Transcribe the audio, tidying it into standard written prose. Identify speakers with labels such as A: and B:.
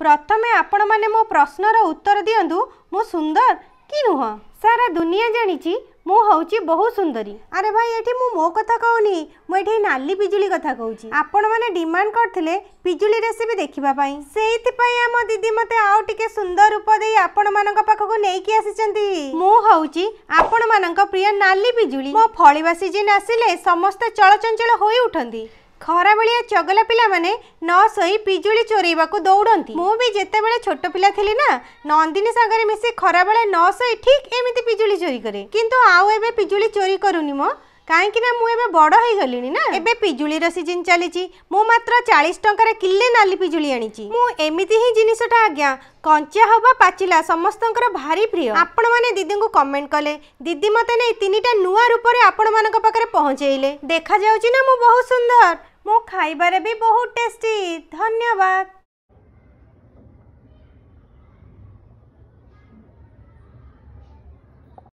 A: प्रथमे आपण माने मो प्रश्नर उत्तर दियंतु मु सुंदर कि नुह सारा दुनिया जानी मु हूँ बहुत सुंदरी। अरे भाई ये मो कथा कहूनी मुझे नाली पिजुली कथा कहूँ। आपण मैंने डिमांड करथिले पिजुली रेसिपी देखिबा पई सेइथिपई आम दीदी मते आउ टिके सुंदर रूप देई आपण मानक पाखको नेकी आसीचंती। मु हूँ आपण मानक प्रिय नाली पिजुली। मो फळिबा सीजन आसिले समस्त चलचंचल होई उठंती। खरा बेलिया चगला पिला माने न सोई पिजुली चोरेबा को दौड़ती। मु भी जेते बेले छोट पिला थिली ना नंदिनी सागरे मिसी खरा बेले न सोई ठीक एमिति पिजुली चोरी करे। किंतु आउ एबे पिजुली चोरी करूनी मो काहेकि ना मु एबे बड़ होई गलिनी ना। एबे पिजुली र सीजन चलीची मु मात्र 40 टंका रे किले नाली पिजुली आनीची। मु एमिति ही जिनिसटा आज्ञा कंचा होबा पाचिला समस्तंकर भारी प्रिय। आपण माने दीदी को कमेंट कले दीदी मते नै तीनिटा नुआ रूप रे आपण मानक पाखरे पहुंचेइले। देखा जाउची ना मु बहुत सुंदर मो खाइबारे भी बहुत टेस्टी। धन्यवाद।